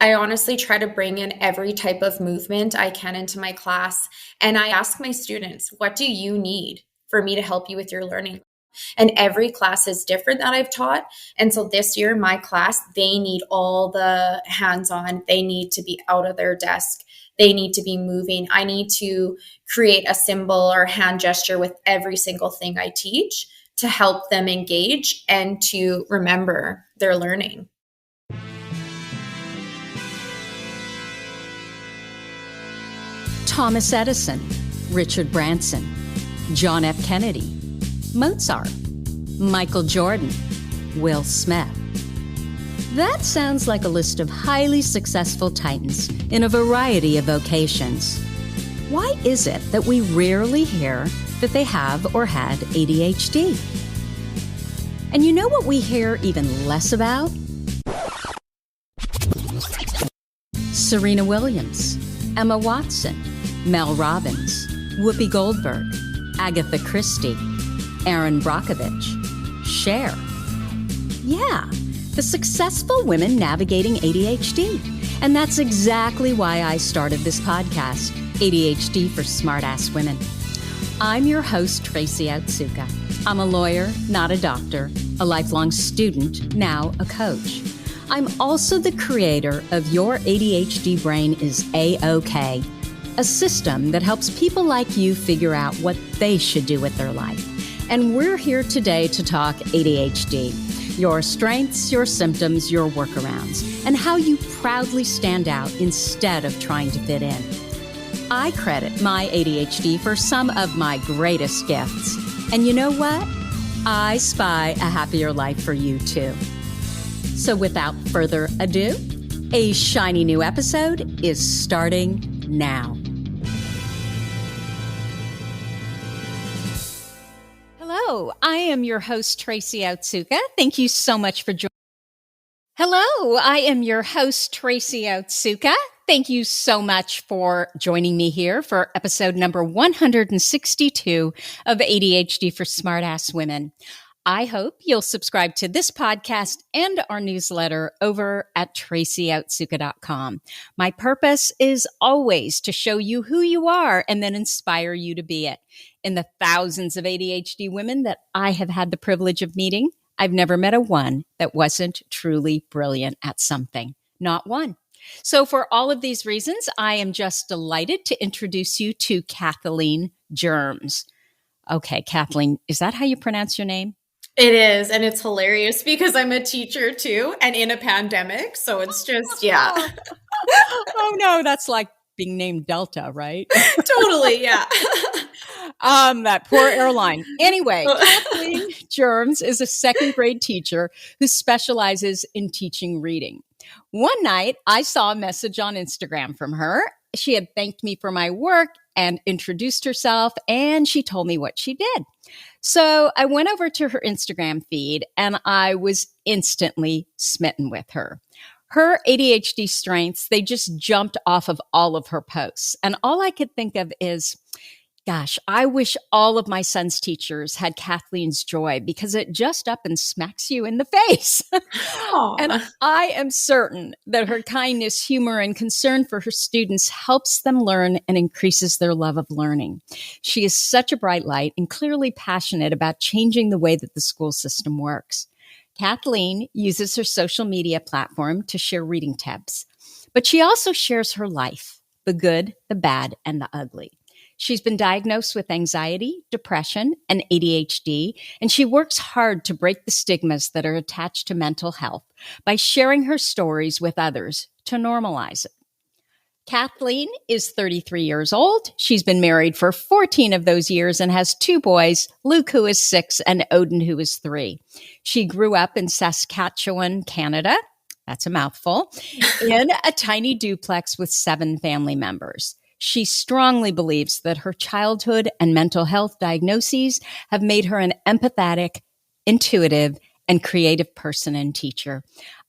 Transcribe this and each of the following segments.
I honestly try to bring in every type of movement I can into my class. And I ask my students, what do you need for me to help you with your learning? And every class is different that I've taught. And so this year, my class, they need all the hands on. They need to be out of their desk. They need to be moving. I need to create a symbol or hand gesture with every single thing I teach to help them engage and to remember their learning. Thomas Edison, Richard Branson, John F. Kennedy, Mozart, Michael Jordan, Will Smith. That sounds like a list of highly successful titans in a variety of vocations. Why is it that we rarely hear that they have or had ADHD? And you know what we hear even less about? Serena Williams, Emma Watson, Mel Robbins, Whoopi Goldberg, Agatha Christie, Erin Brockovich, Cher. Yeah, the successful women navigating ADHD. And that's exactly why I started this podcast, ADHD for Smartass Women. I'm your host, Tracy Otsuka. I'm a lawyer, not a doctor, a lifelong student, now a coach. I'm also the creator of Your ADHD Brain is A-OK, a system that helps people like you figure out what they should do with their life. And we're here today to talk ADHD, your strengths, your symptoms, your workarounds, and how you proudly stand out instead of trying to fit in. I credit my ADHD for some of my greatest gifts. And you know what? I spy a happier life for you too. So without further ado, a shiny new episode is starting now. Hello, I am your host, Tracy Otsuka. Thank you so much for joining. Hello, I am your host, Tracy Otsuka. Thank you so much for joining me here for episode number 162 of ADHD for Smartass Women. I hope you'll subscribe to this podcast and our newsletter over at tracyotsuka.com. My purpose is always to show you who you are and then inspire you to be it. In the thousands of ADHD women that I have had the privilege of meeting, I've never met a one that wasn't truly brilliant at something. Not one. So for all of these reasons, I am just delighted to introduce you to Kathleen Germs. Okay, Kathleen, is that how you pronounce your name? It is, and it's hilarious because I'm a teacher too, and in a pandemic, so it's just, yeah. Oh no, that's like being named Delta, right? Totally, yeah. That poor airline. Anyway, Kathleen Germs is a second grade teacher who specializes in teaching reading. One night, I saw a message on Instagram from her. She had thanked me for my work and introduced herself, and she told me what she did. So I went over to her Instagram feed, and I was instantly smitten with her. Her ADHD strengths, they just jumped off of all of her posts. And all I could think of is, gosh, I wish all of my son's teachers had Kathleen's joy because it just up and smacks you in the face. And I am certain that her kindness, humor, and concern for her students helps them learn and increases their love of learning. She is such a bright light and clearly passionate about changing the way that the school system works. Kathleen uses her social media platform to share reading tips, but she also shares her life, the good, the bad, and the ugly. She's been diagnosed with anxiety, depression, and ADHD, and she works hard to break the stigmas that are attached to mental health by sharing her stories with others to normalize it. Kathleen is 33 years old. She's been married for 14 of those years and has two boys, Luke, who is 6, and Odin, who is 3. She grew up in Saskatchewan, Canada. That's a mouthful. In a tiny duplex with 7 family members. She strongly believes that her childhood and mental health diagnoses have made her an empathetic, intuitive, and creative person and teacher.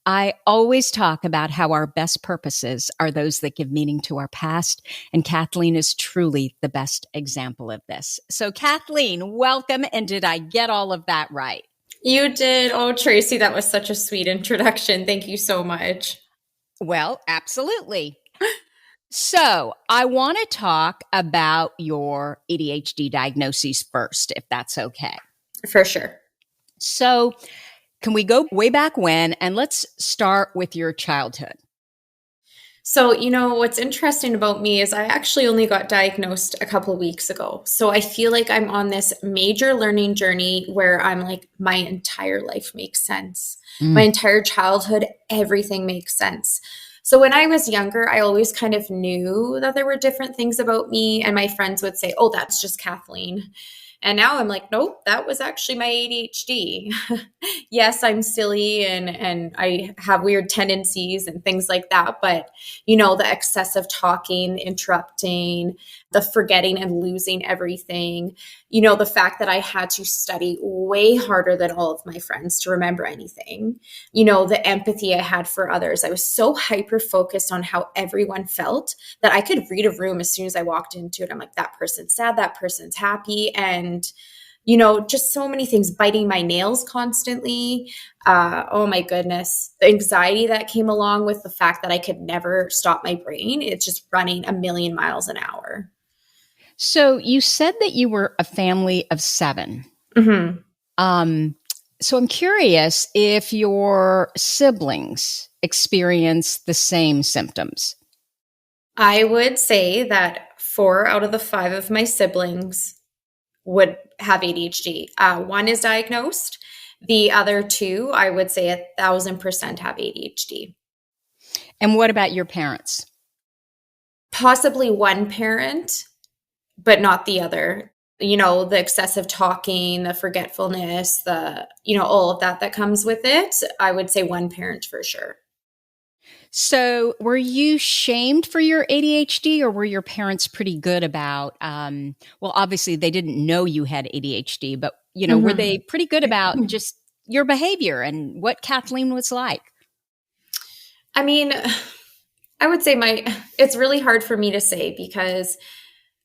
I always talk about how our best purposes are those that give meaning to our past, and Kathleen is truly the best example of this. So Kathleen, welcome, and did I get all of that right? You did. Oh, Tracy, that was such a sweet introduction. Thank you so much. Well, absolutely. So I want to talk about your ADHD diagnoses first, if that's okay. For sure. So can we go way back when, and let's start with your childhood? So, what's interesting about me is I actually only got diagnosed a couple of weeks ago. So I feel like I'm on this major learning journey where I'm like, my entire life makes sense. My entire childhood, everything makes sense. So when I was younger, I always kind of knew that there were different things about me. And my friends would say, oh, that's just Kathleen. And now I'm like, nope, that was actually my ADHD. Yes, I'm silly and I have weird tendencies and things like that. But, the excessive talking, interrupting, the forgetting and losing everything, the fact that I had to study way harder than all of my friends to remember anything, the empathy I had for others. I was so hyper focused on how everyone felt that I could read a room as soon as I walked into it. I'm like, that person's sad, that person's happy. And just so many things, biting my nails constantly. Oh my goodness. The anxiety that came along with the fact that I could never stop my brain. It's just running a million miles an hour. So you said that you were a family of 7. Mm-hmm. So I'm curious if your siblings experience the same symptoms. I would say that 4 out of the 5 of my siblings would have ADHD. One is diagnosed. The other 2, I would say 1,000% have ADHD. And what about your parents? Possibly one parent, but not the other. The excessive talking, the forgetfulness, all of that comes with it. I would say one parent for sure. So were you shamed for your ADHD, or were your parents pretty good about, well, obviously they didn't know you had ADHD, but, were they pretty good about just your behavior and what Kathleen was like? I mean, I would say it's really hard for me to say because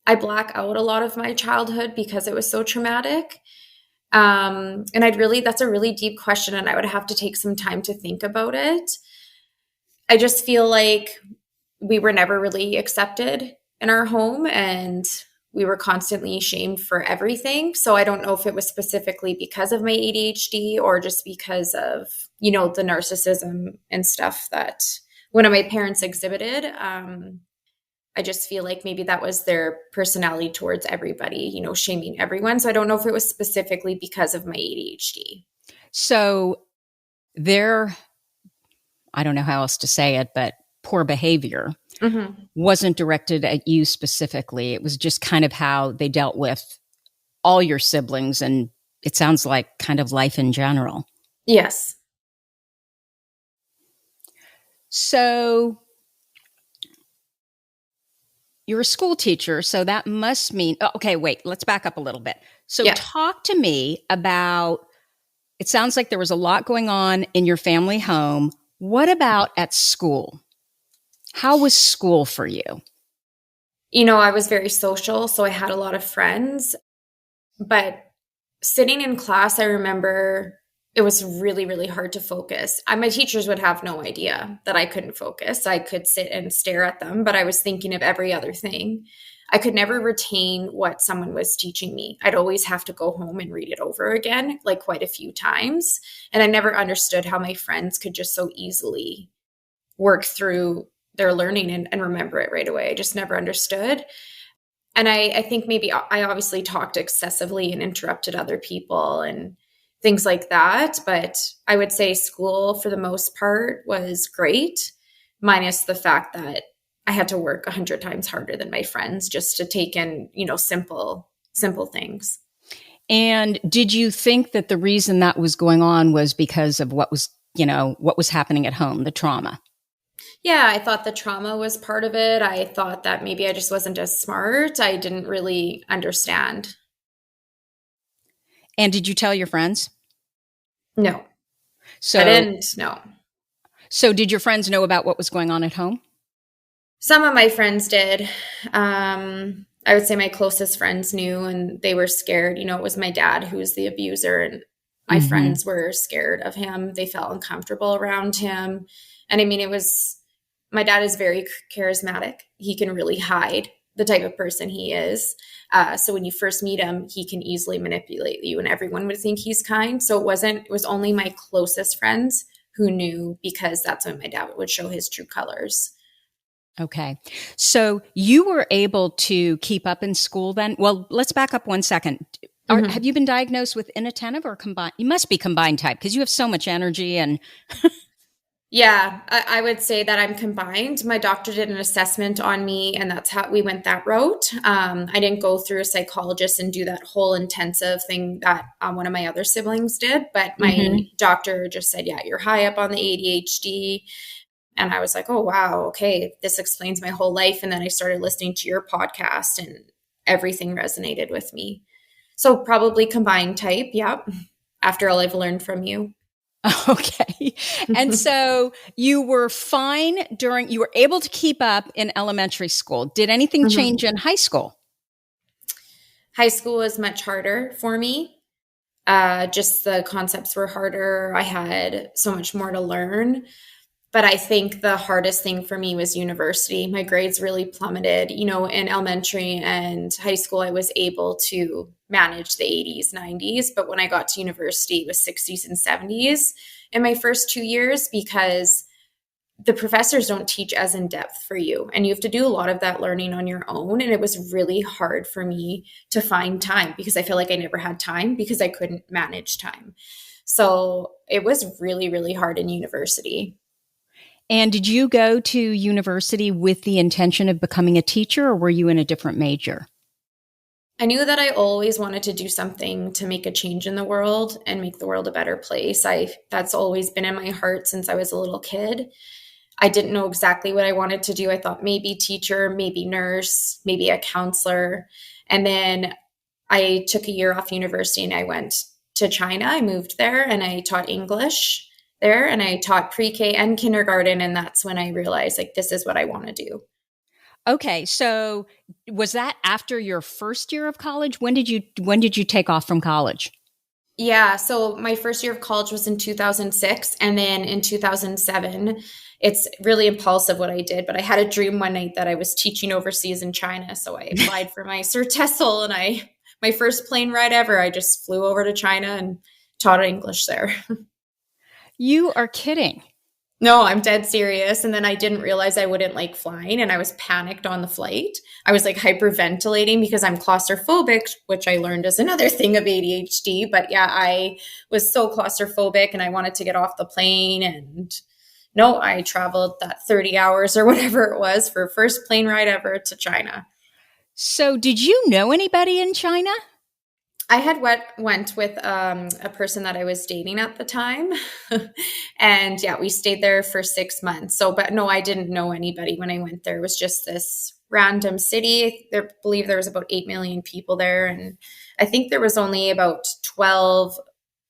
I black out a lot of my childhood because it was so traumatic. And that's a really deep question, and I would have to take some time to think about it. I just feel like we were never really accepted in our home and we were constantly shamed for everything. So I don't know if it was specifically because of my ADHD or just because of, the narcissism and stuff that one of my parents exhibited. I just feel like maybe that was their personality towards everybody, shaming everyone. So I don't know if it was specifically because of my ADHD. So I don't know how else to say it, but poor behavior wasn't directed at you specifically. It was just kind of how they dealt with all your siblings, and it sounds like kind of life in general. Yes. So you're a school teacher, so that must mean, okay, wait, let's back up a little bit. So Talk to me about, it sounds like there was a lot going on in your family home. What about at school? How was school for you? I was very social, so I had a lot of friends. But sitting in class, I remember it was really, really hard to focus. My teachers would have no idea that I couldn't focus. I could sit and stare at them, but I was thinking of every other thing. I could never retain what someone was teaching me. I'd always have to go home and read it over again, like quite a few times. And I never understood how my friends could just so easily work through their learning and remember it right away. I just never understood. And I think maybe I obviously talked excessively and interrupted other people and things like that. But I would say school, for the most part, was great, minus the fact that I had to work 100 times harder than my friends just to take in, simple things. And did you think that the reason that was going on was because of what was happening at home, the trauma? Yeah, I thought the trauma was part of it. I thought that maybe I just wasn't as smart. I didn't really understand. And did you tell your friends? No. So I didn't, no. So did your friends know about what was going on at home? Some of my friends did. I would say my closest friends knew and they were scared. It was my dad who was the abuser and my friends were scared of him. They felt uncomfortable around him. And I mean, it was My dad is very charismatic. He can really hide the type of person he is. So when you first meet him, he can easily manipulate you and everyone would think he's kind. So it was only my closest friends who knew, because that's when my dad would show his true colors. Okay. So you were able to keep up in school then? Well, let's back up one second. Have you been diagnosed with inattentive or combined? You must be combined type because you have so much energy and Yeah, I would say that I'm combined. My doctor did an assessment on me, and that's how we went that route. I didn't go through a psychologist and do that whole intensive thing that one of my other siblings did, but my doctor just said, yeah, you're high up on the ADHD. And I was like, oh, wow, okay, this explains my whole life. And then I started listening to your podcast and everything resonated with me. So probably combined type, yep, after all I've learned from you. Okay. And so you were fine you were able to keep up in elementary school. Did anything change in high school? High school was much harder for me. Just the concepts were harder. I had so much more to learn. But I think the hardest thing for me was university. My grades really plummeted. You know, in elementary and high school, I was able to manage the 80s, 90s. But when I got to university, it was 60s and 70s in my first 2 years, because the professors don't teach as in depth for you. And you have to do a lot of that learning on your own. And it was really hard for me to find time, because I feel like I never had time because I couldn't manage time. So it was really, really hard in university. And did you go to university with the intention of becoming a teacher, or were you in a different major? I knew that I always wanted to do something to make a change in the world and make the world a better place. That's always been in my heart since I was a little kid. I didn't know exactly what I wanted to do. I thought maybe teacher, maybe nurse, maybe a counselor. And then I took a year off university and I went to China. I moved there and I taught English there, and I taught pre-K and kindergarten. And that's when I realized, like, this is what I want to do. Okay. So was that after your first year of college? When did you take off from college? Yeah. So my first year of college was in 2006. And then in 2007, it's really impulsive what I did, but I had a dream one night that I was teaching overseas in China. So I applied for my Sir TESOL, and my first plane ride ever, I just flew over to China and taught English there. You are kidding. No, I'm dead serious. And then I didn't realize I wouldn't like flying, and I was panicked on the flight. I was like hyperventilating because I'm claustrophobic, which I learned is another thing of ADHD. But yeah, I was so claustrophobic and I wanted to get off the plane. And no, I traveled that 30 hours or whatever it was for first plane ride ever to China. So did you know anybody in China? I had went with a person that I was dating at the time. And yeah, we stayed there for 6 months. So, but no, I didn't know anybody when I went there. It was just this random city. I believe there was about 8 million people there. And I think there was only about 12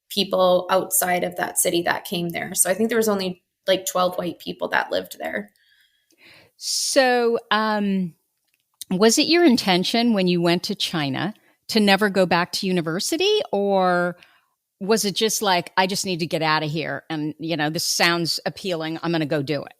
people outside of that city that came there. So I think there was only like 12 white people that lived there. So was it your intention when you went to China to never go back to university, or was it just like, I just need to get out of here and, this sounds appealing, I'm going to go do it?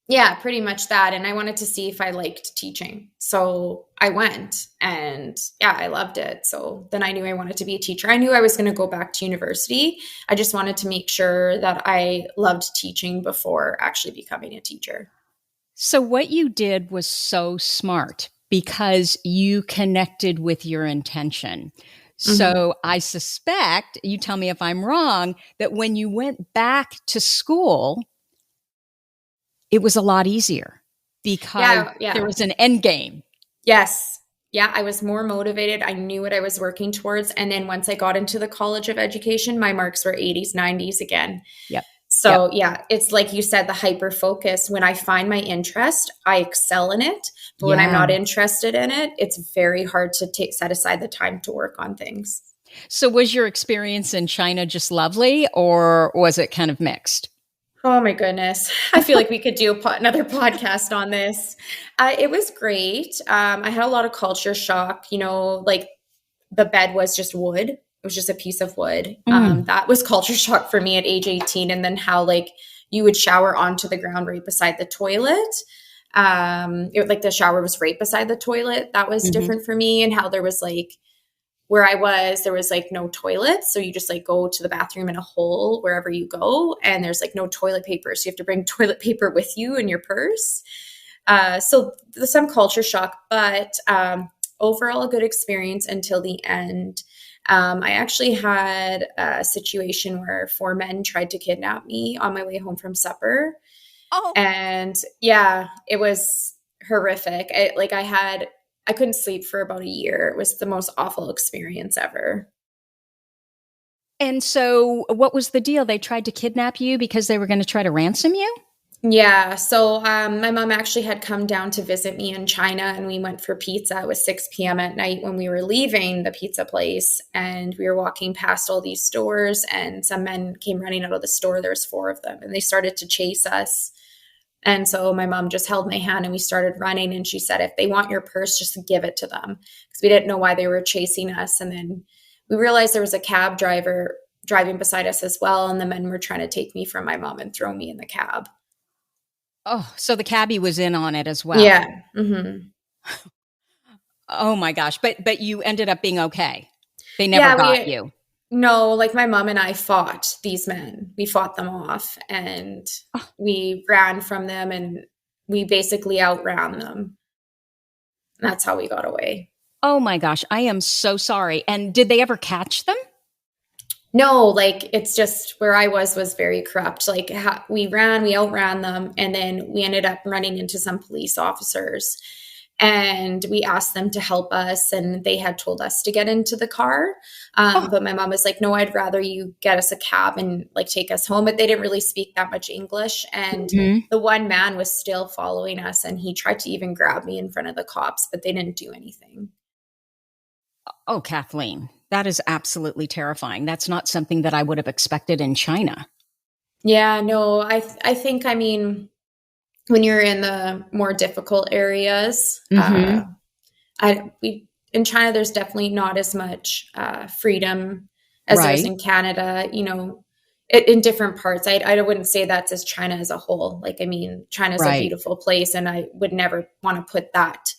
Yeah, pretty much that. And I wanted to see if I liked teaching. So I went, and yeah, I loved it. So then I knew I wanted to be a teacher. I knew I was going to go back to university. I just wanted to make sure that I loved teaching before actually becoming a teacher. So what you did was so smart, because you connected with your intention. So I suspect, you tell me if I'm wrong, that when you went back to school, it was a lot easier because there was an end game. Yes. Yeah, I was more motivated. I knew what I was working towards. And then once I got into the College of Education, my marks were 80s, 90s again. Yep. So yeah, it's like you said, the hyper focus. When I find my interest, I excel in it. But when I'm not interested in it, it's very hard to set aside the time to work on things. So was your experience in China just lovely, or was it kind of mixed? Oh my goodness. I feel like we could do another podcast on this. It was great. I had a lot of culture shock, like the bed was just wood. It was just a piece of wood. That was culture shock for me at age 18. And then how you would shower onto the ground right beside the toilet. Like the shower was right beside the toilet. That was different for me. And how there was like, where I was, there was like no toilet. So you just like go to the bathroom in a hole wherever you go. And there's like no toilet paper. So you have to bring toilet paper with you in your purse. So there's some culture shock, but overall a good experience until the end. I actually had a situation where 4 men tried to kidnap me on my way home from supper. Oh. And yeah, it was horrific. I couldn't sleep for about a year. It was the most awful experience ever. And so what was the deal? They tried to kidnap you because they were going to try to ransom you? Yeah. So my mom actually had come down to visit me in China, and we went for pizza. It was 6 p.m. at night when we were leaving the pizza place, and we were walking past all these stores, and some men came running out of the store. There was 4 of them, and they started to chase us. And so my mom just held my hand and we started running. And she said, if they want your purse, just give it to them. Because we didn't know why they were chasing us. And then we realized there was a cab driver driving beside us as well. And the men were trying to take me from my mom and throw me in the cab. Oh, so the cabbie was in on it as well. Yeah. Mm-hmm. Oh my gosh. But you ended up being okay. They never got you. No, like my mom and I fought these men. We fought them off and we ran from them and we basically outran them. That's how we got away. Oh my gosh. I am so sorry. And did they ever catch them? No, like it's just where I was very corrupt. Like we outran them, and then we ended up running into some police officers. And we asked them to help us, and they had told us to get into the car. But my mom was like, no, I'd rather you get us a cab and like take us home. But they didn't really speak that much English. And the one man was still following us, and he tried to even grab me in front of the cops, but they didn't do anything. Oh, Kathleen, that is absolutely terrifying. That's not something that I would have expected in China. Yeah, no, I think, I mean, when you're in the more difficult areas, in China, there's definitely not as much freedom as there's in Canada, you know, in different parts. I wouldn't say that's as China as a whole. Like, I mean, China's a beautiful place, and I would never want to put that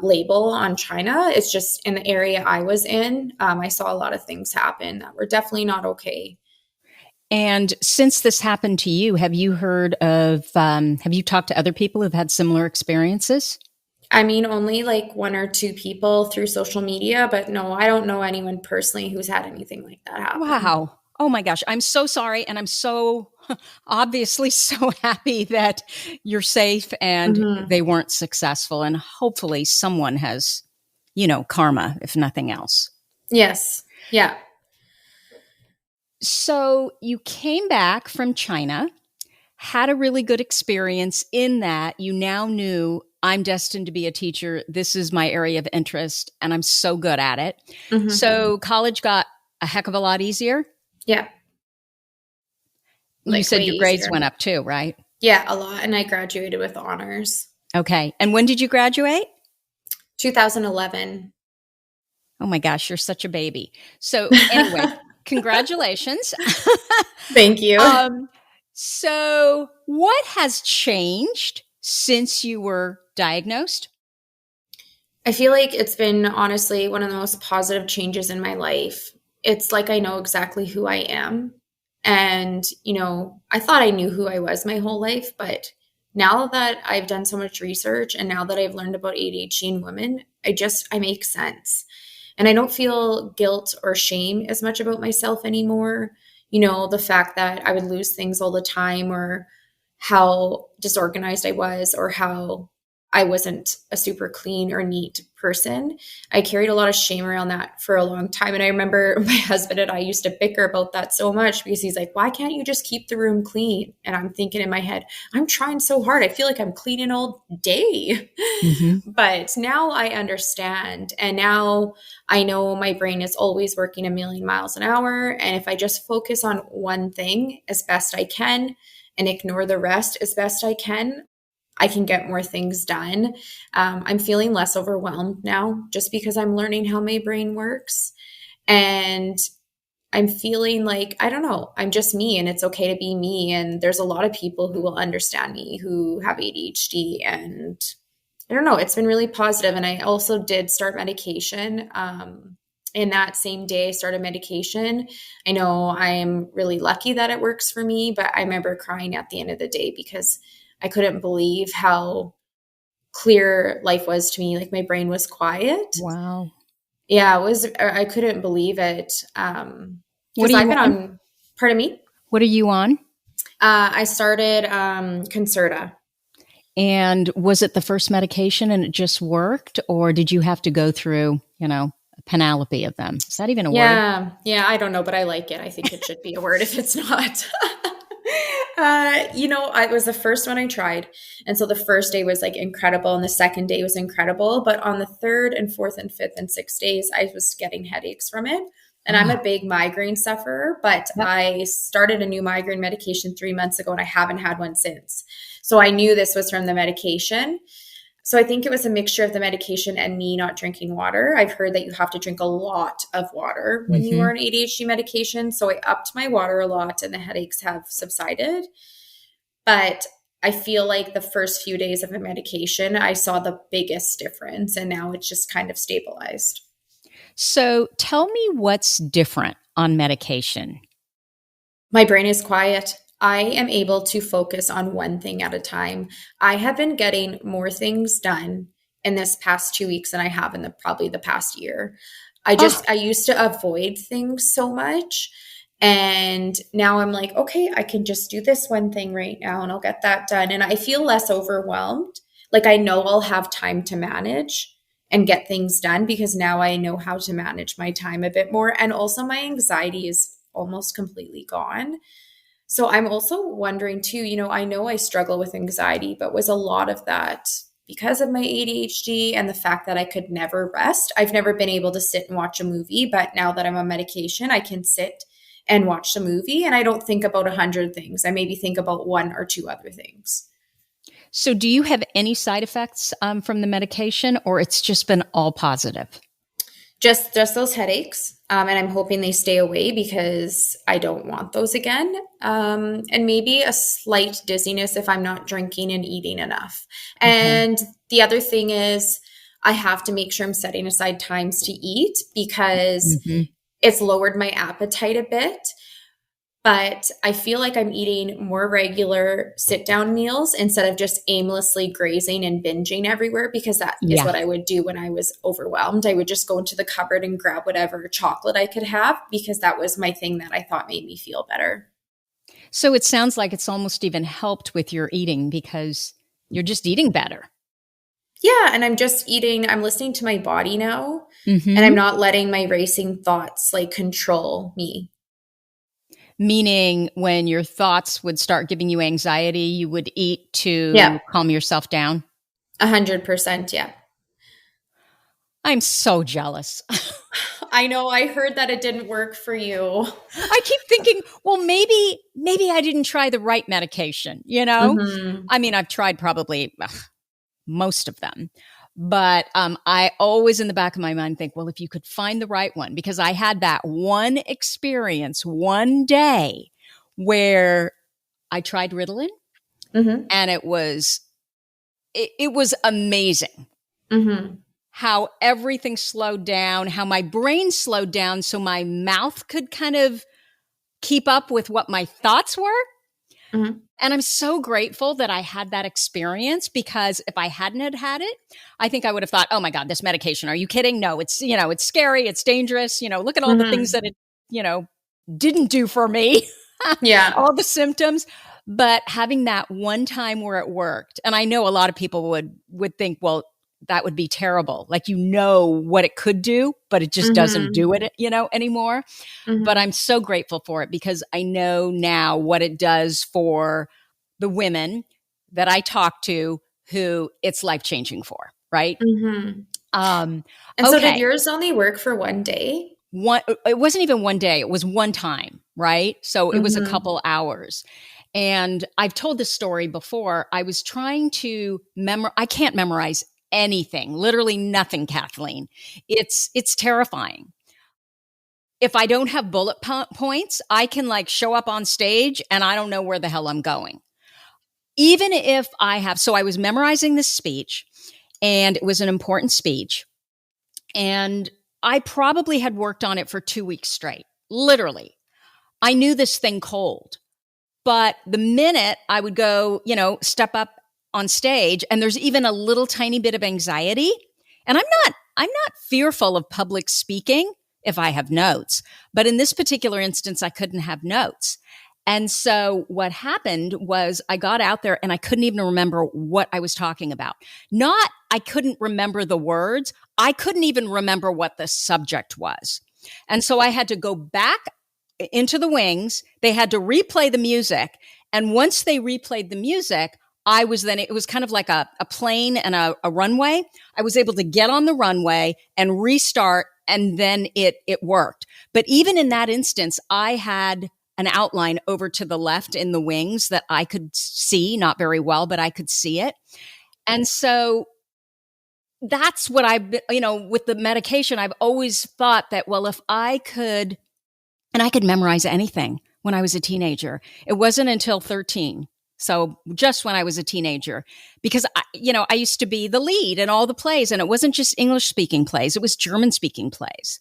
label on China. It's just in the area I was in, I saw a lot of things happen that were definitely not okay. And since this happened to you, have you talked to other people who've had similar experiences? I mean, only like 1 or 2 people through social media, but no, I don't know anyone personally who's had anything like that happen. Wow. Oh my gosh. I'm so sorry. And I'm so obviously so happy that you're safe and they weren't successful. And hopefully someone has, karma, if nothing else. Yes. Yeah. So you came back from China, had a really good experience in that you now knew I'm destined to be a teacher. This is my area of interest and I'm so good at it. Mm-hmm. So college got a heck of a lot easier. Yeah. You said your grades went up too, right? Yeah, a lot. And I graduated with honors. Okay. And when did you graduate? 2011. Oh my gosh, you're such a baby. So anyway, congratulations. Thank you. So what has changed since you were diagnosed? I feel like it's been honestly one of the most positive changes in my life. It's like I know exactly who I am. And, I thought I knew who I was my whole life, but now that I've done so much research and now that I've learned about ADHD in women, I make sense. And I don't feel guilt or shame as much about myself anymore. The fact that I would lose things all the time, or how disorganized I was, or how I wasn't a super clean or neat person. I carried a lot of shame around that for a long time. And I remember my husband and I used to bicker about that so much because he's like, why can't you just keep the room clean? And I'm thinking in my head, I'm trying so hard. I feel like I'm cleaning all day. Mm-hmm. But now I understand. And now I know my brain is always working 1,000,000 miles an hour. And if I just focus on one thing as best I can and ignore the rest as best I can get more things done. I'm feeling less overwhelmed now just because I'm learning how my brain works. And I'm feeling like, I don't know, I'm just me and it's okay to be me. And there's a lot of people who will understand me who have ADHD. And I don't know, it's been really positive. And I also did start medication. In that same day, I started medication. I know I'm really lucky that it works for me, but I remember crying at the end of the day because I couldn't believe how clear life was to me. Like my brain was quiet. Wow. Yeah, I couldn't believe it. What Because are I've you been on? on, pardon me? What are you on? I started Concerta. And was it the first medication and it just worked? Or did you have to go through, a panoply of them? Is that even a word? Yeah, I don't know, but I like it. I think it should be a word if it's not. It was the first one I tried. And so the first day was like incredible. And the second day was incredible. But on the third and fourth and fifth and sixth days, I was getting headaches from it. And I'm a big migraine sufferer, but Yep. I started a new migraine medication 3 months ago and I haven't had one since. So I knew this was from the medication. So I think it was a mixture of the medication and me not drinking water. I've heard that you have to drink a lot of water when you are on ADHD medication. So I upped my water a lot and the headaches have subsided. But I feel like the first few days of the medication, I saw the biggest difference and now it's just kind of stabilized. So tell me what's different on medication. My brain is quiet. I am able to focus on one thing at a time. I have been getting more things done in this past 2 weeks than I have in probably the past year. Oh, I used to avoid things so much. And now I'm like, okay, I can just do this one thing right now and I'll get that done. And I feel less overwhelmed. Like I know I'll have time to manage and get things done because now I know how to manage my time a bit more. And also my anxiety is almost completely gone. So I'm also wondering too, I know I struggle with anxiety, but was a lot of that because of my ADHD and the fact that I could never rest. I've never been able to sit and watch a movie, but now that I'm on medication, I can sit and watch the movie and I don't think about 100 things. I maybe think about one or two other things. so do you have any side effects from the medication, or it's just been all positive? Just those headaches. And I'm hoping they stay away because I don't want those again. And maybe a slight dizziness if I'm not drinking and eating enough. Okay. And the other thing is I have to make sure I'm setting aside times to eat because hmm it's lowered my appetite a bit. But I feel like I'm eating more regular sit down meals instead of just aimlessly grazing and binging everywhere because that is Yeah. what I would do when I was overwhelmed. I would just go into the cupboard and grab whatever chocolate I could have because that was my thing that I thought made me feel better. So it sounds like it's almost even helped with your eating because you're just eating better. Yeah. And I'm listening to my body now and I'm hmm not letting my racing thoughts like control me. Meaning, when your thoughts would start giving you anxiety, you would eat Yeah. to calm yourself down. 100%. Yeah. I'm so jealous. I know. I heard that it didn't work for you. I keep thinking, well, maybe I didn't try the right medication, Hmm. I mean, I've tried probably most of them. But I always in the back of my mind think, well, if you could find the right one, because I had that one experience one day where I tried Ritalin Hmm. and it was amazing Hmm. how everything slowed down, how my brain slowed down so my mouth could kind of keep up with what my thoughts were. Hmm. And I'm so grateful that I had that experience because if I hadn't had it, I think I would have thought, oh my God, this medication, are you kidding? No, it's scary. It's dangerous. Look at all the things Hmm. that it, didn't do for me, Yeah. all the symptoms. But having that one time where it worked, and I know a lot of people would think, well, that would be terrible. Like, what it could do, but it just doesn't Hmm. do it, anymore. But Hmm. I'm so grateful for it because I know now what it does for the women that I talk to who it's life changing for, right? Hmm. Um, And so did okay. yours only work for one day? It wasn't even one day, it was one time, right? So it was a Hmm. couple hours. And I've told this story before. I was trying to I can't memorize anything, literally nothing, Kathleen. It's terrifying. if I don't have bullet points, I can like show up on stage and I don't know where the hell I'm going. Even if so I was memorizing this speech, and it was an important speech, and I probably had worked on it for 2 weeks straight. Literally. I knew this thing cold. But the minute I would go, step up on stage, and there's even a little tiny bit of anxiety, and I'm not fearful of public speaking if I have notes, but in this particular instance, I couldn't have notes. And so what happened was I got out there and I couldn't even remember what I was talking about. Not, I couldn't remember the words. I couldn't even remember what the subject was. And so I had to go back into the wings. They had to replay the music. And once they replayed the music, it was kind of like a plane and a runway. I was able to get on the runway and restart, and then it worked. But even in that instance, I had an outline over to the left in the wings that I could see, not very well, but I could see it. And so that's what with the medication, I've always thought that, well, if I could memorize anything when I was a teenager. It wasn't until 13. So just when I was a teenager, because I used to be the lead in all the plays, and it wasn't just English speaking plays, it was German speaking plays.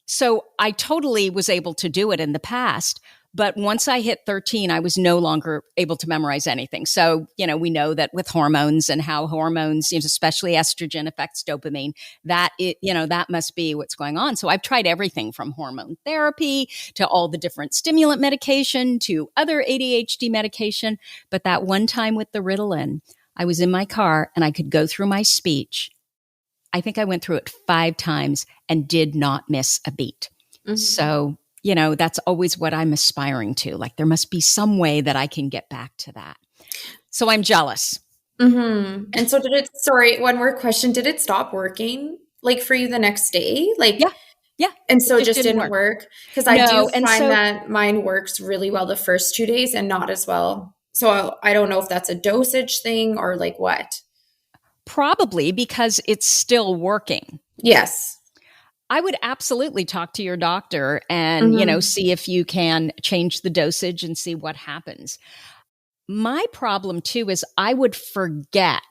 So I totally was able to do it in the past. But once I hit 13, I was no longer able to memorize anything. So, we know that with hormones and how hormones, especially estrogen, affects dopamine, that must be what's going on. So I've tried everything from hormone therapy to all the different stimulant medication to other ADHD medication. But that one time with the Ritalin, I was in my car and I could go through my speech. I think I went through it 5 times and did not miss a beat. Mm-hmm. So that's always what I'm aspiring to. Like, there must be some way that I can get back to that. So I'm jealous. Mm-hmm. And so sorry, one more question. Did it stop working like for you the next day? Like, yeah. And so it just didn't work? Because I do find that mine works really well the first 2 days and not as well. So I don't know if that's a dosage thing or like what. Probably because it's still working. Yes. I would absolutely talk to your doctor and, see if you can change the dosage and see what happens. My problem too is I would forget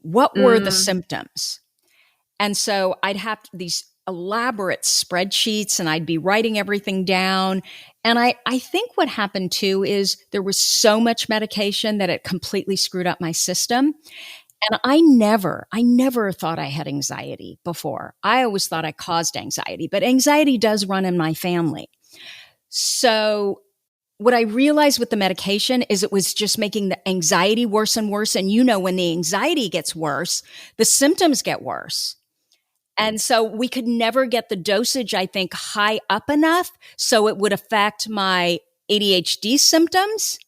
what were the symptoms. And so I'd have these elaborate spreadsheets and I'd be writing everything down. And I think what happened too is there was so much medication that it completely screwed up my system. And I never thought I had anxiety before. I always thought I caused anxiety, but anxiety does run in my family. So what I realized with the medication is it was just making the anxiety worse and worse. And when the anxiety gets worse, the symptoms get worse. And so we could never get the dosage, I think, high up enough so it would affect my ADHD symptoms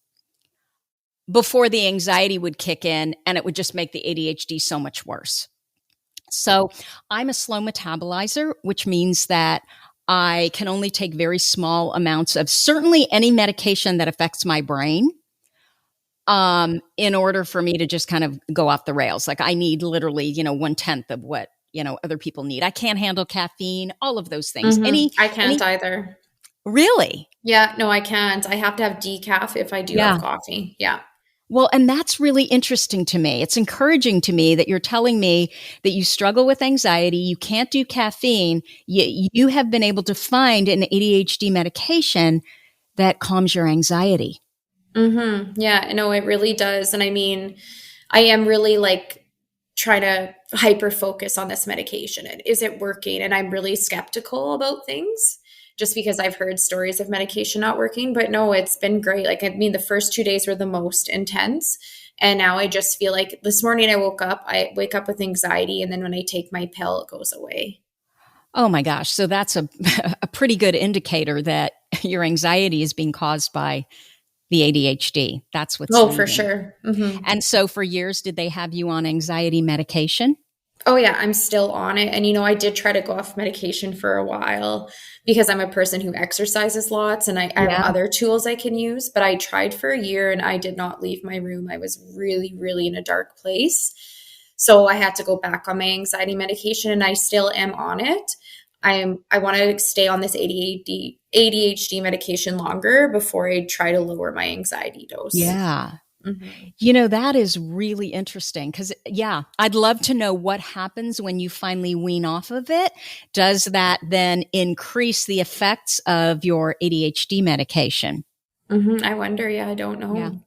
before the anxiety would kick in, and it would just make the ADHD so much worse. So I'm a slow metabolizer, which means that I can only take very small amounts of certainly any medication that affects my brain in order for me to just kind of go off the rails. Like, I need literally, 1/10 of what, other people need. I can't handle caffeine, all of those things. Mm-hmm. I can't either. Really? Yeah, no, I can't. I have to have decaf if I do have coffee. Yeah. Well, and that's really interesting to me. It's encouraging to me that you're telling me that you struggle with anxiety, you can't do caffeine, yet you have been able to find an ADHD medication that calms your anxiety. Mm-hmm. Yeah, no, it really does. And I mean, I am really trying to hyper focus on this medication. Is it working? And I'm really skeptical about things, just because I've heard stories of medication not working. But no, it's been great. The first 2 days were the most intense. And now I just feel like this morning I wake up with anxiety. And then when I take my pill, it goes away. Oh my gosh. So that's a pretty good indicator that your anxiety is being caused by the ADHD. That's what's leading. For sure. Mm-hmm. And so for years, did they have you on anxiety medication? Oh yeah, I'm still on it. And, I did try to go off medication for a while because I'm a person who exercises lots and I have other tools I can use, but I tried for a year and I did not leave my room. I was really, really in a dark place. So I had to go back on my anxiety medication and I still am on it. I want to stay on this ADHD medication longer before I try to lower my anxiety dose. Yeah. Mm-hmm. That is really interesting because, I'd love to know what happens when you finally wean off of it. Does that then increase the effects of your ADHD medication? Mm-hmm. I wonder. Yeah, I don't Yeah. know.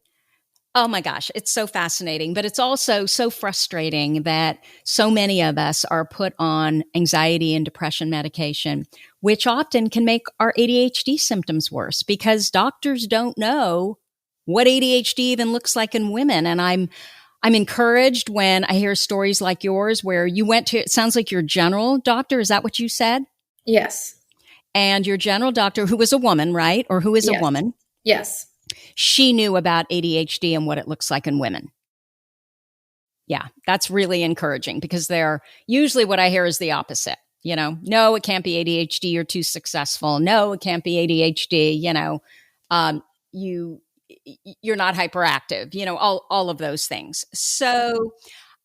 Oh my gosh, it's so fascinating, but it's also so frustrating that so many of us are put on anxiety and depression medication, which often can make our ADHD symptoms worse because doctors don't know what ADHD even looks like in women. And I'm encouraged when I hear stories like yours where you went to, it sounds like your general doctor, is that what you said? Yes. And your general doctor, who was a woman, right? Or who is a Yes. woman, Yes. she knew about ADHD and what it looks like in women. Yeah, that's really encouraging because they're usually what I hear is the opposite. No, it can't be ADHD. You're too successful. No, it can't be ADHD. Um, you you're not hyperactive. All of those things. So,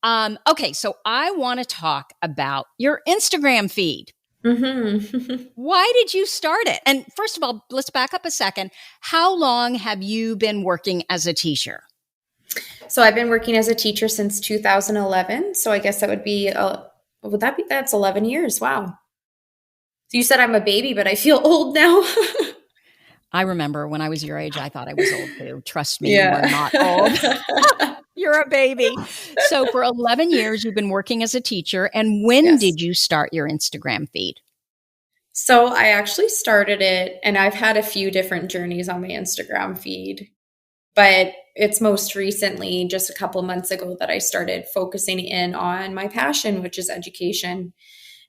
okay, so I want to talk about your Instagram feed. Mm-hmm. Why did you start it? And first of all, let's back up a second. How long have you been working as a teacher? So I've been working as a teacher since 2011. So I guess that would be, that's 11 years. Wow. So you said I'm a baby, but I feel old now. I remember when I was your age, I thought I was old too. Trust me, you are not old. Yeah. You're a baby. So for 11 years, you've been working as a teacher. And when Yes. did you start your Instagram feed? So I actually started it, and I've had a few different journeys on my Instagram feed, but it's most recently, just a couple months ago, that I started focusing in on my passion, which is education.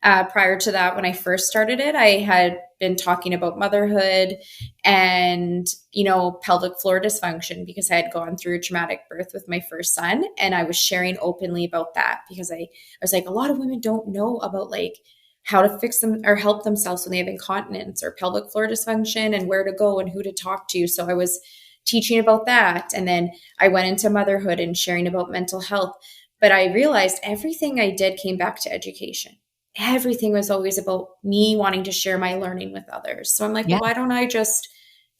Prior to that, when I first started it, I had been talking about motherhood and, pelvic floor dysfunction because I had gone through a traumatic birth with my first son. And I was sharing openly about that because I was like, a lot of women don't know about like how to fix them or help themselves when they have incontinence or pelvic floor dysfunction and where to go and who to talk to. So I was teaching about that. And then I went into motherhood and sharing about mental health. But I realized everything I did came back to education. Everything was always about me wanting to share my learning with others. So I'm like, Yeah. well, why don't I just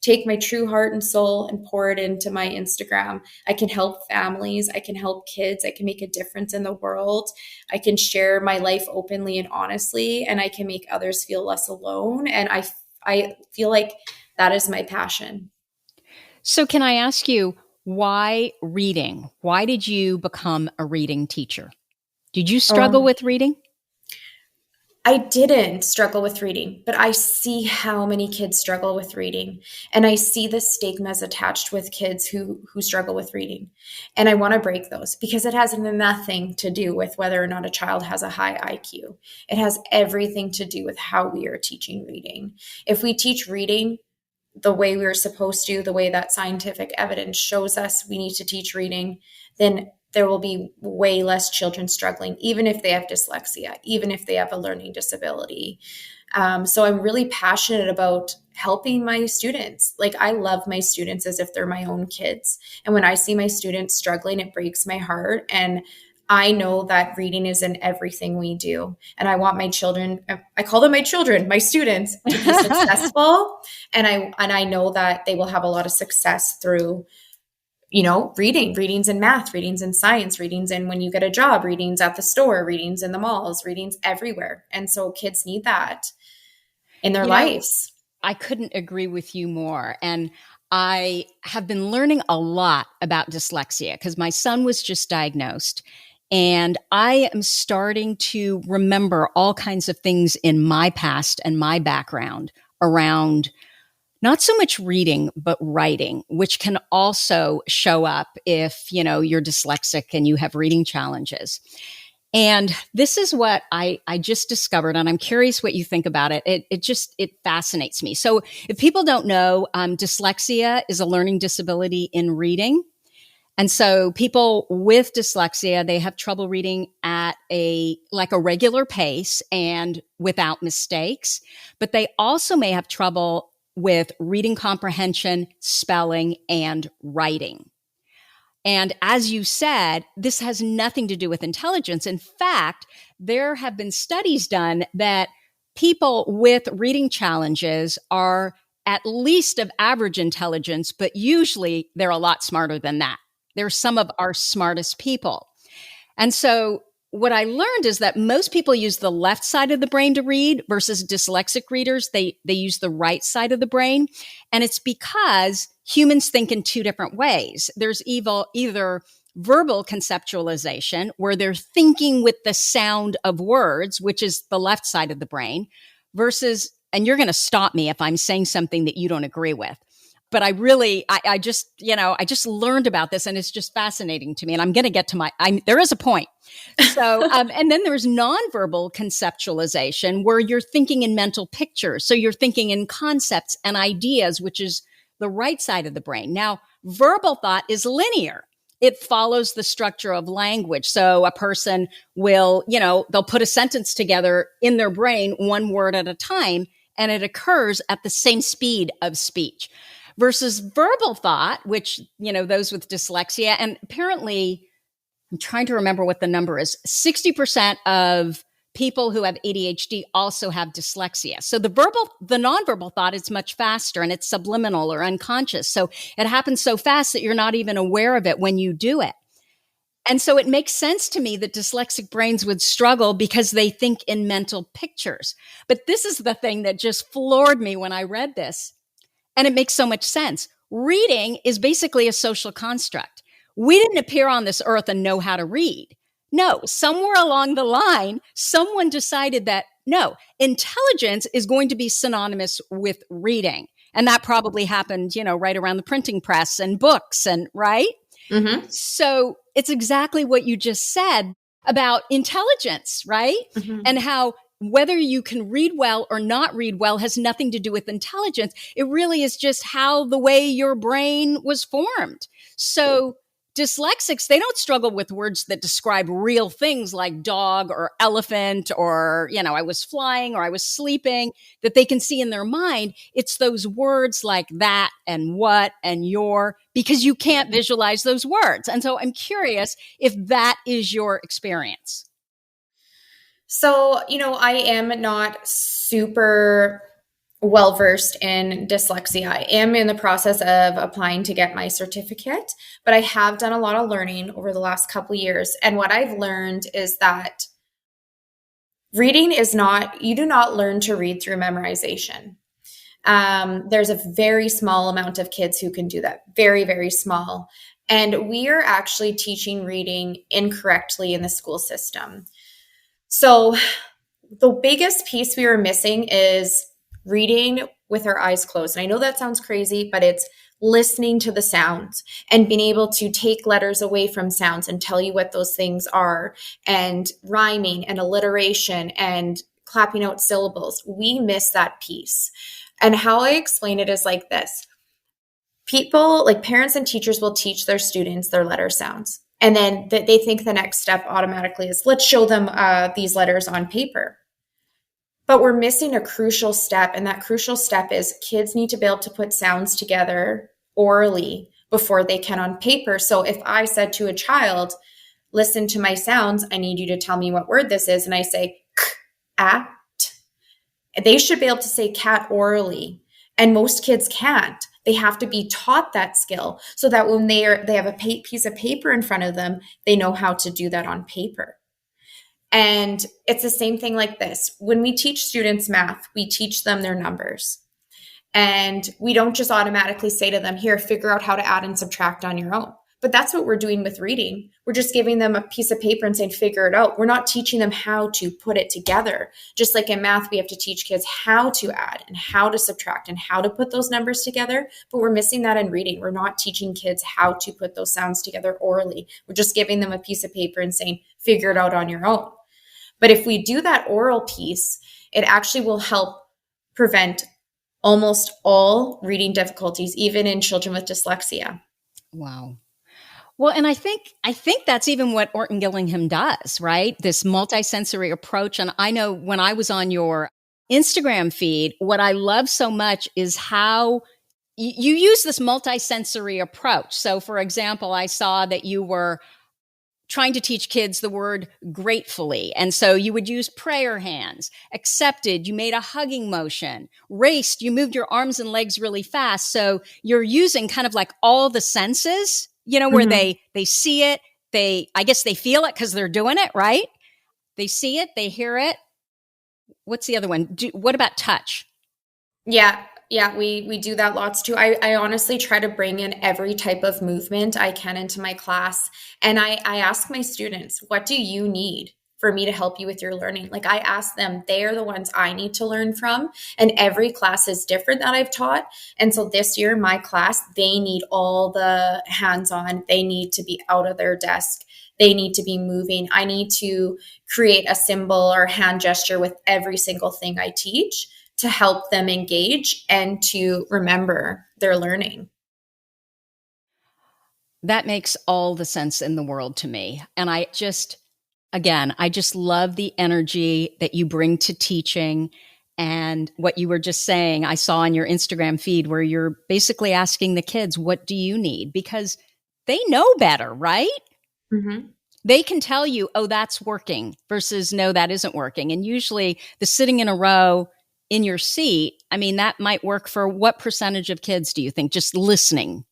take my true heart and soul and pour it into my Instagram? I can help families. I can help kids. I can make a difference in the world. I can share my life openly and honestly, and I can make others feel less alone. And I feel like that is my passion. So can I ask you, why reading? Why did you become a reading teacher? Did you struggle with reading? I didn't struggle with reading, but I see how many kids struggle with reading. And I see the stigmas attached with kids who struggle with reading. And I want to break those because it has nothing to do with whether or not a child has a high IQ. It has everything to do with how we are teaching reading. If we teach reading the way we were supposed to, the way that scientific evidence shows us we need to teach reading, then there will be way less children struggling, even if they have dyslexia, even if they have a learning disability. So I'm really passionate about helping my students. Like I love my students as if they're my own kids. And when I see my students struggling, it breaks my heart. And I know that reading is in everything we do. And I want my children, I call them my children, my students, to be successful. And I know that they will have a lot of success through readings in math, readings in science, readings in when you get a job, readings at the store, readings in the malls, readings everywhere. And so kids need that in their lives. I couldn't agree with you more. And I have been learning a lot about dyslexia because my son was just diagnosed. And I am starting to remember all kinds of things in my past and my background around not so much reading, but writing, which can also show up if, you're dyslexic and you have reading challenges. And this is what I just discovered, and I'm curious what you think about it. It fascinates me. So if people don't know, dyslexia is a learning disability in reading. And so people with dyslexia, they have trouble reading at a regular pace and without mistakes, but they also may have trouble with reading comprehension, spelling, and writing. And as you said, this has nothing to do with intelligence. In fact, there have been studies done that people with reading challenges are at least of average intelligence, but usually they're a lot smarter than that. They're some of our smartest people. And so what I learned is that most people use the left side of the brain to read versus dyslexic readers. They use the right side of the brain. And it's because humans think in two different ways. There's either verbal conceptualization, where they're thinking with the sound of words, which is the left side of the brain, versus, and you're going to stop me if I'm saying something that you don't agree with. But I just learned about this, and it's just fascinating to me. And I'm going to get to there is a point. So, and then there's nonverbal conceptualization, where you're thinking in mental pictures. So you're thinking in concepts and ideas, which is the right side of the brain. Now, verbal thought is linear. It follows the structure of language. So a person will, they'll put a sentence together in their brain, one word at a time, and it occurs at the same speed of speech. Versus verbal thought, which, those with dyslexia, and apparently, I'm trying to remember what the number is, 60% of people who have ADHD also have dyslexia. So the nonverbal thought is much faster, and it's subliminal or unconscious. So it happens so fast that you're not even aware of it when you do it. And so it makes sense to me that dyslexic brains would struggle because they think in mental pictures. But this is the thing that just floored me when I read this. And it makes so much sense. Reading is basically a social construct. We didn't appear on this earth and know how to read. No, somewhere along the line, someone decided that, no, intelligence is going to be synonymous with reading. And that probably happened, right around the printing press and books, and right? Mm-hmm. So it's exactly what you just said about intelligence, right? Mm-hmm. And how whether you can read well or not read well has nothing to do with intelligence. It really is just how the way your brain was formed. So dyslexics, they don't struggle with words that describe real things like dog or elephant or, I was flying or I was sleeping, that they can see in their mind. It's those words like that and what and your, because you can't visualize those words. And so I'm curious if that is your experience. So, I am not super well-versed in dyslexia. I am in the process of applying to get my certificate, but I have done a lot of learning over the last couple of years. And what I've learned is that reading you do not learn to read through memorization. There's a very small amount of kids who can do that, very, very small. And we are actually teaching reading incorrectly in the school system. So the biggest piece we are missing is reading with our eyes closed. And I know that sounds crazy, but it's listening to the sounds and being able to take letters away from sounds and tell you what those things are, and rhyming and alliteration and clapping out syllables. We miss that piece. And how I explain it is like this. People, like parents and teachers, will teach their students their letter sounds. And then they think the next step automatically is, let's show them these letters on paper. But we're missing a crucial step. And that crucial step is kids need to be able to put sounds together orally before they can on paper. So if I said to a child, listen to my sounds, I need you to tell me what word this is. And I say, at, they should be able to say cat orally. And most kids can't. They have to be taught that skill so that when they have a piece of paper in front of them, they know how to do that on paper. And it's the same thing like this. When we teach students math, we teach them their numbers. And we don't just automatically say to them, here, figure out how to add and subtract on your own. But that's what we're doing with reading. We're just giving them a piece of paper and saying, figure it out. We're not teaching them how to put it together. Just like in math, we have to teach kids how to add and how to subtract and how to put those numbers together. But we're missing that in reading. We're not teaching kids how to put those sounds together orally. We're just giving them a piece of paper and saying, figure it out on your own. But if we do that oral piece, it actually will help prevent almost all reading difficulties, even in children with dyslexia. Wow. Well, and I think that's even what Orton Gillingham does, right? This multisensory approach. And I know when I was on your Instagram feed, what I love so much is how you use this multisensory approach. So for example, I saw that you were trying to teach kids the word gratefully. And so you would use prayer hands. Accepted, you made a hugging motion. Raced, you moved your arms and legs really fast. So you're using kind of like all the senses, where Mhm. they see it, I guess they feel it because they're doing it, right? They see it, they hear it. What's the other one? What about touch? Yeah, yeah, we do that lots too. I honestly try to bring in every type of movement I can into my class. And I ask my students, what do you need for me to help you with your learning? Like I ask them, they are the ones I need to learn from. And every class is different that I've taught. And so this year, my class, they need all the hands-on. They need to be out of their desk. They need to be moving. I need to create a symbol or hand gesture with every single thing I teach to help them engage and to remember their learning. That makes all the sense in the world to me. And I just love the energy that you bring to teaching. And what you were just saying, I saw on your Instagram feed where you're basically asking the kids, what do you need? Because they know better, right? Mm-hmm. They can tell you, oh, that's working versus no, that isn't working. And usually the sitting in a row in your seat, I mean, that might work for what percentage of kids do you think? Just listening.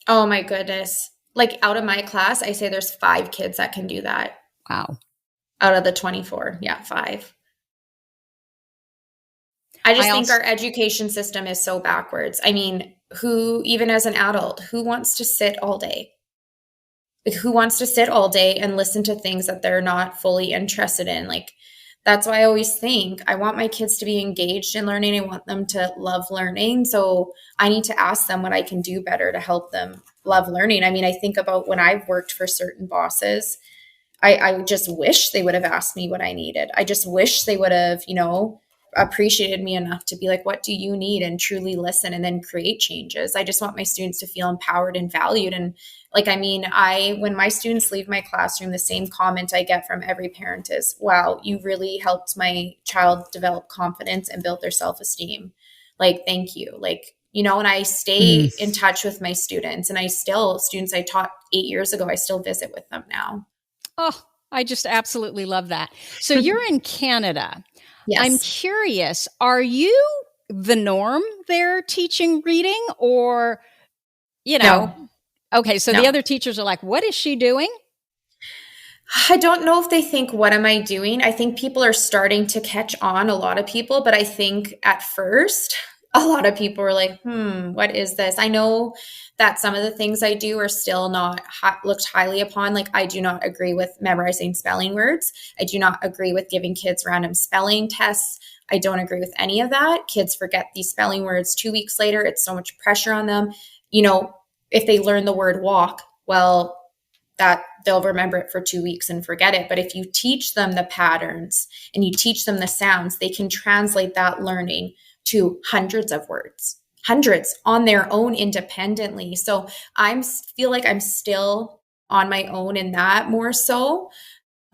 Oh my goodness. Like out of my class, I say there's 5 kids that can do that Wow. out of the 24. Yeah, 5. I I just think also, our education system is so backwards. I mean, even as an adult, who wants to sit all day? Like, who wants to sit all day and listen to things that they're not fully interested in? Like, that's why I always think I want my kids to be engaged in learning. I want them to love learning. So I need to ask them what I can do better to help them love learning. I mean, I think about when I've worked for certain bosses, I just wish they would have asked me what I needed. I just wish they would have, appreciated me enough to be like, what do you need? And truly listen and then create changes. I just want my students to feel empowered and valued. And like, I mean, when my students leave my classroom, the same comment I get from every parent is, wow, you really helped my child develop confidence and build their self-esteem. Like, thank you. Like, and I stay in touch with my students and students I taught 8 years ago, I still visit with them now. Oh, I just absolutely love that. So you're in Canada. I'm Yes. curious, are you the norm there teaching reading or, No, okay, so the no. other teachers are like, what is she doing? I don't know if they think, what am I doing? I think people are starting to catch on, a lot of people, but I think at first, a lot of people were like, what is this? I know that some of the things I do are still not looked highly upon. Like, I do not agree with memorizing spelling words. I do not agree with giving kids random spelling tests. I don't agree with any of that. Kids forget these spelling words 2 weeks later. It's so much pressure on them. If they learn the word walk, well, that they'll remember it for 2 weeks and forget it. But if you teach them the patterns and you teach them the sounds, they can translate that learning to hundreds of words, hundreds on their own independently. So I feel like I'm still on my own in that more so.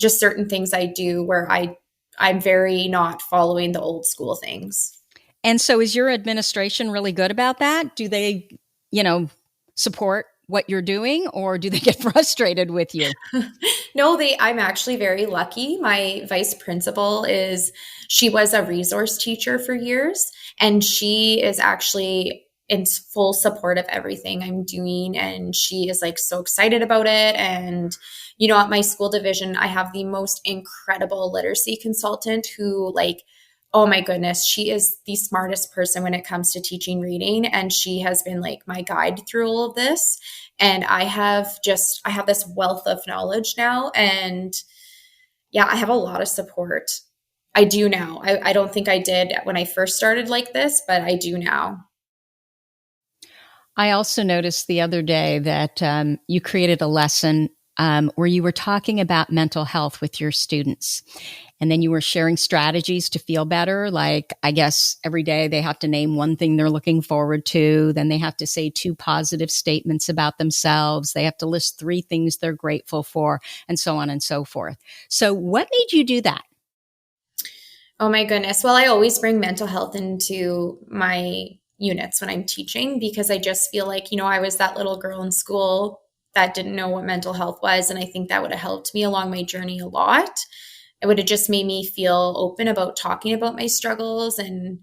Just certain things I do where I'm very not following the old school things. And so is your administration really good about that? Do they, support what you're doing or do they get frustrated with you? No, I'm actually very lucky. My vice principal she was a resource teacher for years, and she is actually in full support of everything I'm doing. And she is like so excited about it. And, at my school division, I have the most incredible literacy consultant who, like, oh my goodness, she is the smartest person when it comes to teaching reading. And she has been like my guide through all of this. And I have this wealth of knowledge now. And yeah, I have a lot of support. I do now. I don't think I did when I first started like this, but I do now. I also noticed the other day that you created a lesson where you were talking about mental health with your students. And then you were sharing strategies to feel better. Like, I guess every day they have to name one thing they're looking forward to. Then they have to say 2 positive statements about themselves. They have to list 3 things they're grateful for, and so on and so forth. So what made you do that? Oh my goodness. Well, I always bring mental health into my units when I'm teaching because I just feel like, I was that little girl in school that didn't know what mental health was. And I think that would have helped me along my journey a lot. It would have just made me feel open about talking about my struggles. And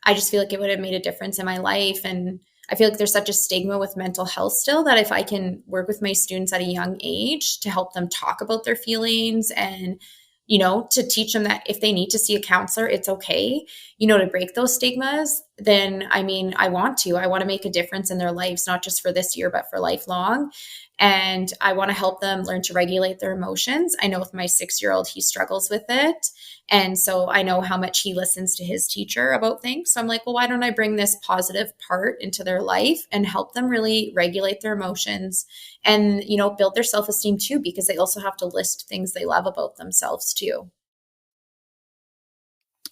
I just feel like it would have made a difference in my life. And I feel like there's such a stigma with mental health still, that if I can work with my students at a young age to help them talk about their feelings and, to teach them that if they need to see a counselor, it's okay, to break those stigmas, then I want to make a difference in their lives, not just for this year, but for lifelong. And I want to help them learn to regulate their emotions. I know with my 6-year-old, he struggles with it. And so I know how much he listens to his teacher about things. So I'm like, well, why don't I bring this positive part into their life and help them really regulate their emotions and, build their self-esteem too, because they also have to list things they love about themselves too.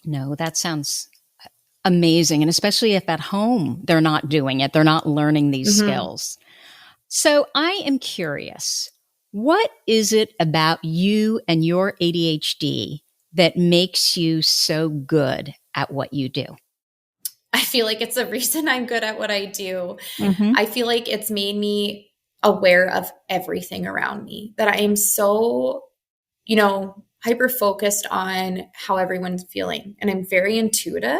No, that sounds amazing. And especially if at home they're not doing it, they're not learning these skills. So I am curious, what is it about you and your ADHD that makes you so good at what you do? I feel like it's the reason I'm good at what I do. Mm-hmm. I feel like it's made me aware of everything around me, that I am so, hyper focused on how everyone's feeling. And I'm very intuitive.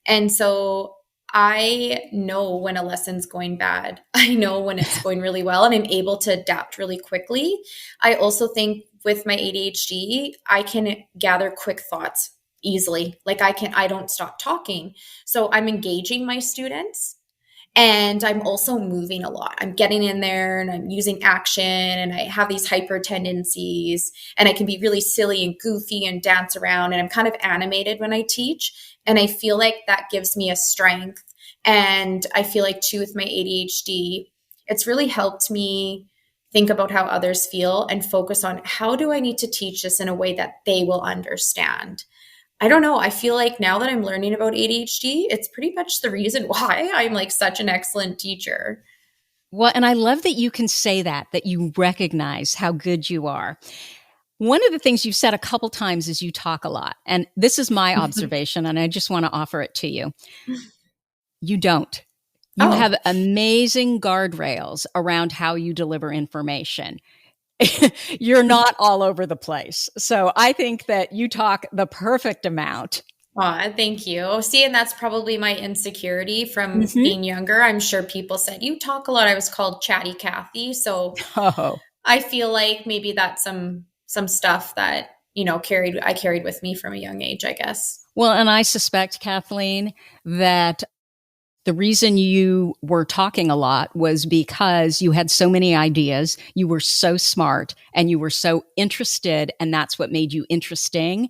And so I know when a lesson's going bad. I know when it's going really well, and I'm able to adapt really quickly. I also think with my ADHD, I can gather quick thoughts easily. Like I don't stop talking. So I'm engaging my students. And I'm also moving a lot. I'm getting in there and I'm using action, and I have these hyper tendencies, and I can be really silly and goofy and dance around, and I'm kind of animated when I teach. And I feel like that gives me a strength. And I feel like too with my ADHD, it's really helped me think about how others feel and focus on how do I need to teach this in a way that they will understand. I don't know. I feel like now that I'm learning about ADHD, it's pretty much the reason why I'm like such an excellent teacher. Well, and I love that you can say that you recognize how good you are. One of the things you've said a couple times is you talk a lot. And this is my observation, and I just want to offer it to you. You don't. You have amazing guardrails around how you deliver information. You're not all over the place. So I think that you talk the perfect amount. Aw, thank you. See, and that's probably my insecurity from being younger. I'm sure people said, you talk a lot. I was called Chatty Kathy. So I feel like maybe that's some stuff that, I carried with me from a young age, I guess. Well, and I suspect, Kathleen, that the reason you were talking a lot was because you had so many ideas, you were so smart, and you were so interested, and that's what made you interesting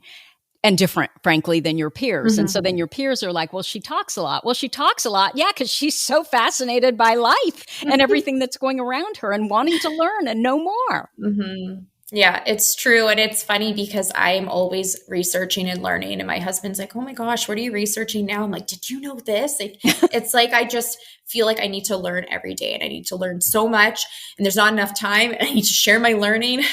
and different, frankly, than your peers. And so then your peers are like, well, she talks a lot. Well, she talks a lot. Yeah, because she's so fascinated by life and everything that's going around her and wanting to learn and know more. Yeah, it's true. And it's funny because I'm always researching and learning. And my husband's like, oh my gosh, what are you researching now? I'm like, did you know this? Like, it's like, I just feel like I need to learn every day, and I need to learn so much, and there's not enough time, and I need to share my learning.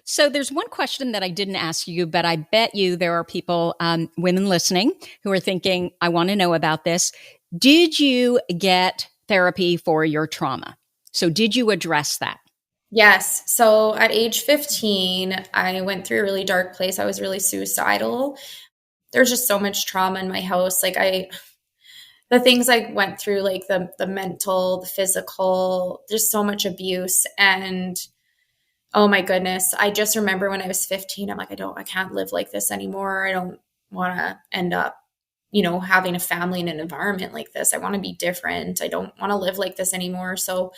So there's one question that I didn't ask you, but I bet you there are people, women listening, who are thinking, I want to know about this. Did you get therapy for your trauma? So did you address that? Yes. So at age 15, I went through a really dark place. I was really suicidal. There's just so much trauma in my house. Like the things I went through, like the mental, the physical, there's so much abuse. And oh my goodness, I just remember when I was 15, I'm like, I can't live like this anymore. I don't want to end up, having a family in an environment like this. I want to be different. I don't want to live like this anymore. So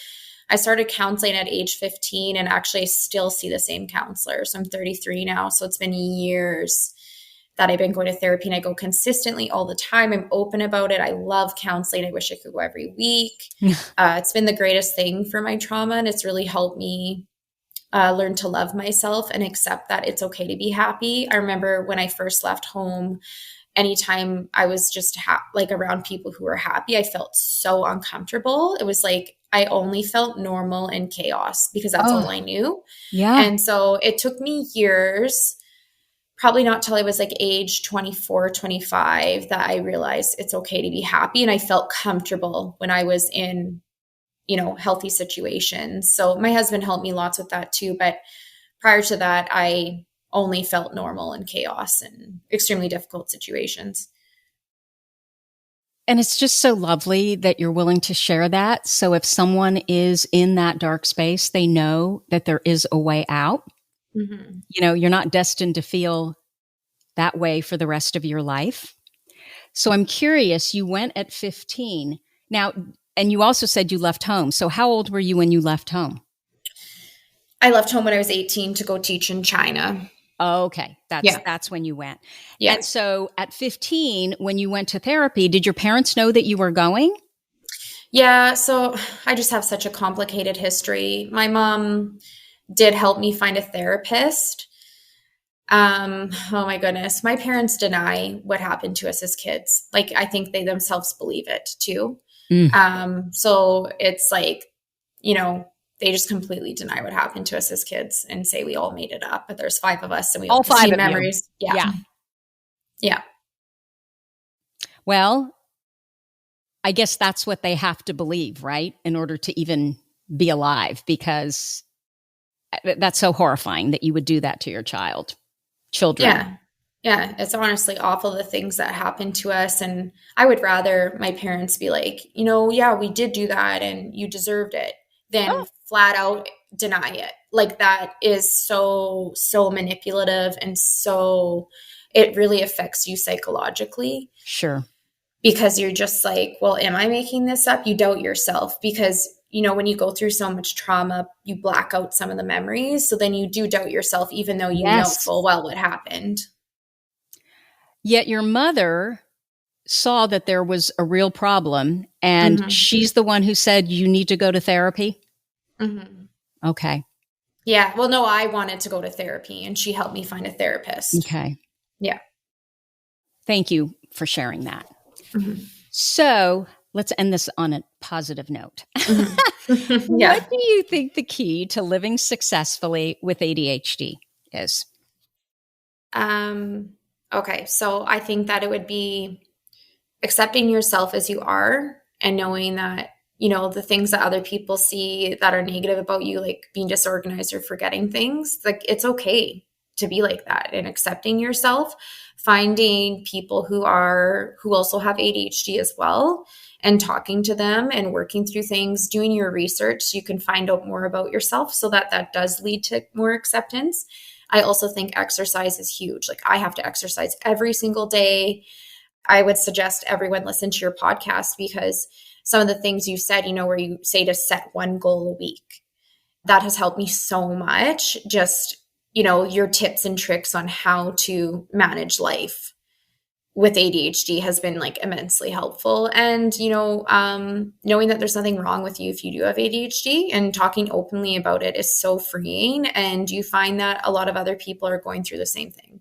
I started counseling at age 15, and actually I still see the same counselor. So I'm 33 now. So it's been years that I've been going to therapy, and I go consistently all the time. I'm open about it. I love counseling. I wish I could go every week. It's been the greatest thing for my trauma, and it's really helped me learn to love myself and accept that it's okay to be happy. I remember when I first left home, anytime I was just like around people who were happy, I felt so uncomfortable. It was like I only felt normal in chaos because that's all I knew. Yeah. And so it took me years, probably not till I was like age 24, 25, that I realized it's okay to be happy. And I felt comfortable when I was in healthy situations. So my husband helped me lots with that too. But prior to that, I only felt normal in chaos and extremely difficult situations. And it's just so lovely that you're willing to share that. So if someone is in that dark space, they know that there is a way out. Mm-hmm. You're not destined to feel that way for the rest of your life. So I'm curious, you went at 15. Now, and you also said you left home. So how old were you when you left home? I left home when I was 18 to go teach in China. Oh, okay. That's when you went. Yeah. And so at 15, when you went to therapy, did your parents know that you were going? Yeah. So I just have such a complicated history. My mom did help me find a therapist. Oh my goodness. My parents deny what happened to us as kids. Like, I think they themselves believe it too. So it's like, they just completely deny what happened to us as kids and say we all made it up, but there's 5 of us and we all have the same memories. Yeah. Yeah. Well, I guess that's what they have to believe, right? In order to even be alive, because that's so horrifying that you would do that to your children. Yeah. Yeah. It's honestly awful, the things that happen to us. And I would rather my parents be like, yeah, we did do that and you deserved it, than flat out deny it. Like, that is so manipulative, and so it really affects you psychologically. Sure. Because you're just like, well, am I making this up? You doubt yourself because, when you go through so much trauma, you black out some of the memories. So then you do doubt yourself, even though you know full well what happened. Yet your mother saw that there was a real problem, and she's the one who said you need to go to therapy. Mm-hmm. Okay. Yeah. Well, no, I wanted to go to therapy and she helped me find a therapist. Okay. Yeah. Thank you for sharing that. Mm-hmm. So let's end this on a positive note. Mm-hmm. Yeah. What do you think the key to living successfully with ADHD is? Okay. So I think that it would be accepting yourself as you are, and knowing that, the things that other people see that are negative about you, like being disorganized or forgetting things, like, it's okay to be like that, and accepting yourself, finding people who also have ADHD as well, and talking to them and working through things, doing your research so you can find out more about yourself, so that does lead to more acceptance. I also think exercise is huge. Like, I have to exercise every single day. I would suggest everyone listen to your podcast, because some of the things you said, where you say to set one goal a week, that has helped me so much. Just, your tips and tricks on how to manage life with ADHD has been like immensely helpful. And, knowing that there's nothing wrong with you if you do have ADHD, and talking openly about it is so freeing. And you find that a lot of other people are going through the same thing.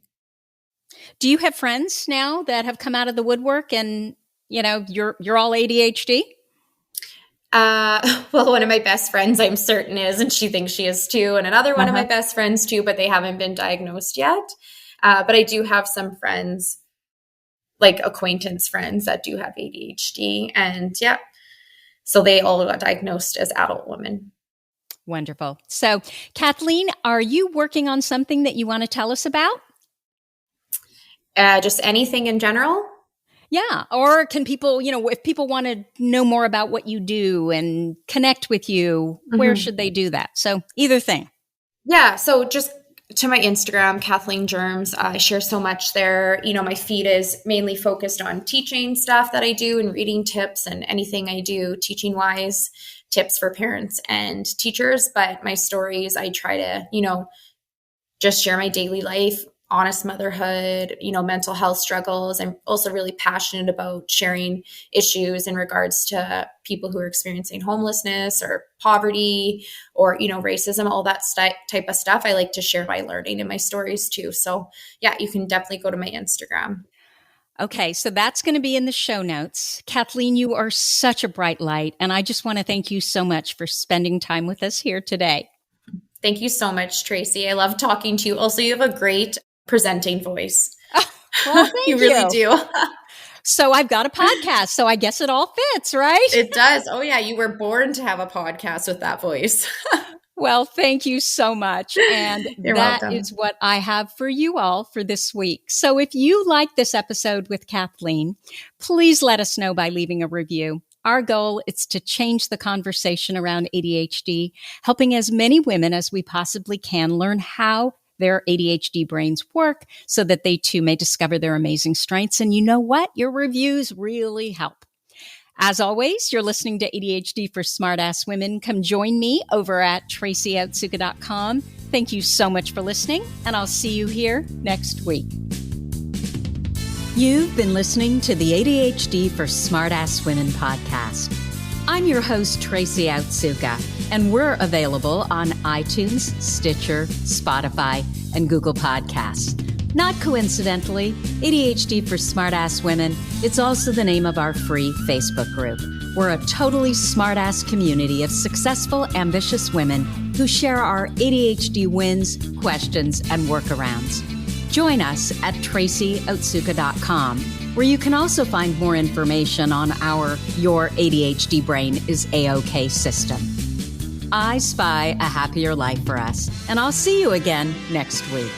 Do you have friends now that have come out of the woodwork and, you're all ADHD? Well, one of my best friends, I'm certain is, and she thinks she is too. And another one of my best friends too, but they haven't been diagnosed yet. But I do have some friends, like acquaintance friends, that do have ADHD. And yeah, so they all got diagnosed as adult women. Wonderful. So Kathleen, are you working on something that you want to tell us about? Just anything in general? Yeah. Or can people, if people want to know more about what you do and connect with you, where should they do that? So either thing. Yeah. So just to my Instagram, Kathleen Germs. I share so much there. My feed is mainly focused on teaching stuff that I do and reading tips and anything I do teaching wise, tips for parents and teachers. But my stories, I try to, just share my daily life, honest motherhood, mental health struggles. I'm also really passionate about sharing issues in regards to people who are experiencing homelessness or poverty or, racism, all that type of stuff. I like to share my learning in my stories too. So yeah, you can definitely go to my Instagram. Okay, so that's going to be in the show notes. Kathleen, you are such a bright light, and I just want to thank you so much for spending time with us here today. Thank you so much, Tracy. I love talking to you. Also, you have a great presenting voice. Well, thank you really do. So I've got a podcast. So I guess it all fits, right? It does. Oh, yeah. You were born to have a podcast with that voice. Well, thank you so much. And You're that welcome. is what I have for you all for this week. So if you like this episode with Kathleen, please let us know by leaving a review. Our goal is to change the conversation around ADHD, helping as many women as we possibly can learn how their ADHD brains work so that they too may discover their amazing strengths. And you know what? Your reviews really help. As always, you're listening to ADHD for Smartass Women. Come join me over at tracyotsuka.com. Thank you so much for listening, and I'll see you here next week. You've been listening to the ADHD for Smartass Women podcast. I'm your host, Tracy Otsuka, and we're available on iTunes, Stitcher, Spotify, and Google Podcasts. Not coincidentally, ADHD for Smartass Women, it's also the name of our free Facebook group. We're a totally smartass community of successful, ambitious women who share our ADHD wins, questions, and workarounds. Join us at tracyotsuka.com, where you can also find more information on our Your ADHD Brain is A-OK system. I spy a happier life for us, and I'll see you again next week.